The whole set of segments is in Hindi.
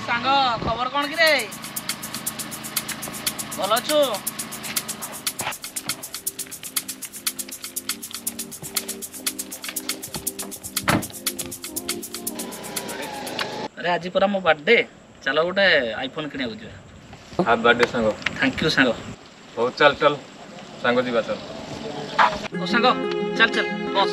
सांग खबर कौन कि भल अच्छु अरे आज पूरा मो बर्थडे चलो गोटे आईफोन किना को जीवा हाफ बर्थडे सांग थैंक यू सांग हो चल चल सांग जीवा चल ओ सांग चल चल बस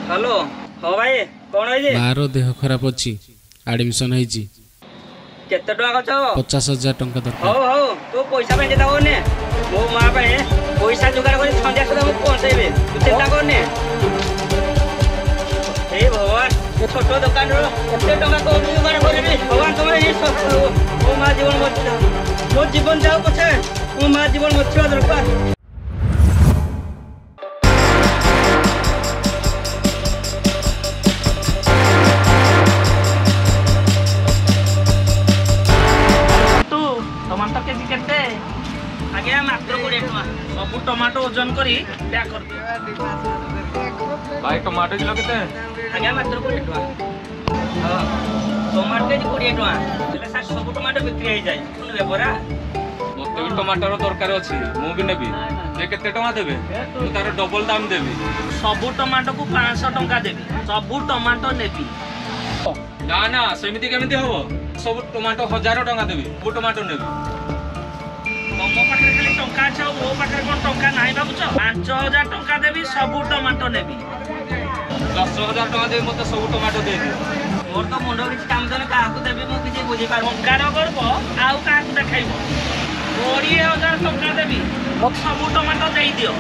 हेलो हो भाई कौन है बारो देह खराब अछि एडमिशन है जी केते टका खर्च 50,000 टंका दरकार हो हो तू पैसा पे देता होने मो मां पे पैसा जुगाड़ कर संध्या सुधा मु पहुंचेबे तू चिंता करने हे भगवान ये छोटो दुकान रो केते टका को जुगाड़ करबी भगवान तुम्हारे ये सब मो मां जीवन बच मो जीवन जाओ पछे मो मां जीवन बचवा दरकार टमाटर केजी केते आगे मात्र 20 टका सब टमाटो ओजन करी पैक कर दियो भाई टमाटो किलो केते आगे मात्र 20 टका हां टमाटो केजी 20 टका એટલે સા सब टमाटो बिक्री हो जाय सुन बेपरा मते भी टमाटर दरकार अछि मु भी नेबी जे केते टका देबे मु तार डबल दाम देबी सब टमाटो को 500 टका देबी सब टमाटो नेबी ना ना सेमिति केमिति होबो सब टमाटो 1000 टका देबी वो टमाटो नेबी मो पाखे खाली टंका छ मो पाखे कोन टंका नाही बाबूच 5000 टका देबी सब टमाटो नेबी 10,000 टका देबी मते सब टमाटो दे दे मोर तो मुंडो किछ काम दने का को देबी मो किछ बुझी पार टंका न करबो आउ का को देखाइबो 20000 टका देबी मो सब टमाटो देई दियो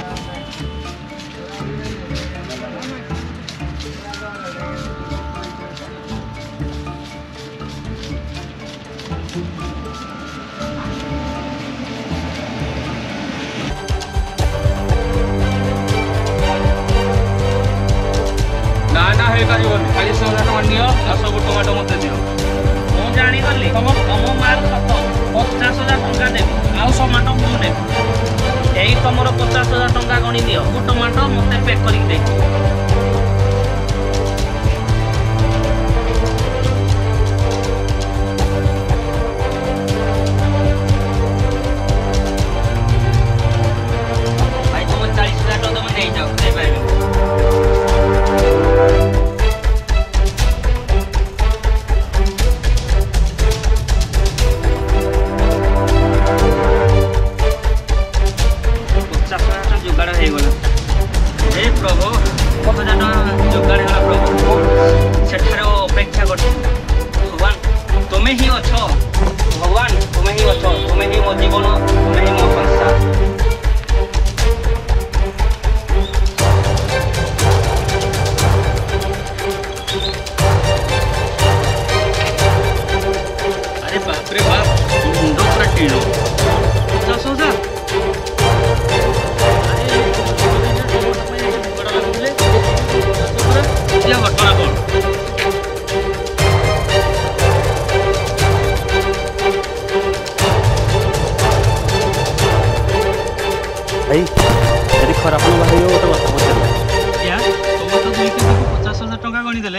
ना हे परिबन 40,000 टका नियो आ सब टमाटो मते दियो मु जानी गली तम माल खत 50,000 टका देबी आउ टमाटो मु नेबी एई तमरो 50,000 टका गणी दियो मु टमाटो मते पैक करी दे भाई तुम 40,000 टका तुम नहीं जाओ दे पाइबे प्रभु कत जान जोगाड़ है प्रभु सेठार अपेक्षा कर भगवान तुम्हें ही अछ भगवान तुम्हें ही अछ तुम्हें ही मो जीवन तुम्हें ही मो संसार अरे बाप रे बाप मुंडो पूरा टीलो 50,000 घटना कौन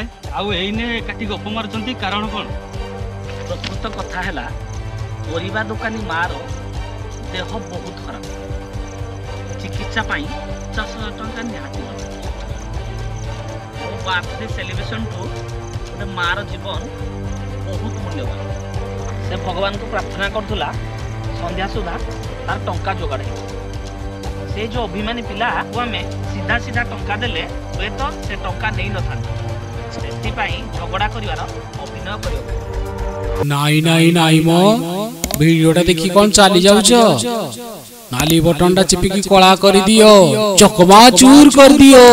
ହେଲେ ଆଉ ଏଇନେ କାଟି ଗପ ମାରୁଛନ୍ତି କାରଣ କ'ଣ? ପ୍ରକୃତ କଥା ହେଲା ପରିବା ଦୋକାନୀ ମାର ଦେହ ବହୁତ ଖରାପ, ଚିକିତ୍ସା ପାଇଁ 50,000 ଟଙ୍କା ନିହାତି ଦରକାର। ବାର୍ଥଡେ ସେଲିବ୍ରେସନଠୁ ଗୋଟେ ମାର ଜୀବନ ବହୁତ ମୂଲ୍ୟବାନ। ସେ ଭଗବାନଙ୍କୁ ପ୍ରାର୍ଥନା କରୁଥିଲା ସନ୍ଧ୍ୟା ସୁଦ୍ଧା ତାର ଟଙ୍କା ଯୋଗାଡ଼ ହେଇଯିବ। ସେ ଯେଉଁ ଅଭିମାନୀ ପିଲାକୁ ଆମେ ସିଧା ସିଧା ଟଙ୍କା ଦେଲେ ହୁଏତ ସେ ଟଙ୍କା ନେଇନଥାନ୍ତା। ସେଥିପାଇଁ ଝଗଡ଼ା କରିବାର ଅଭିନୟ କରିବ। ନାଇଁ ନାଇଁ ନାଇଁ ମ ଭିଡିଓଟା ଦେଖି କଣ ଚାଲି ଯାଉଛ? ନାଲି ବଟନଟା ଚିପିକି କଳା କରିଦିଅ, ଚକମା ଚୁର କରିଦିଅ।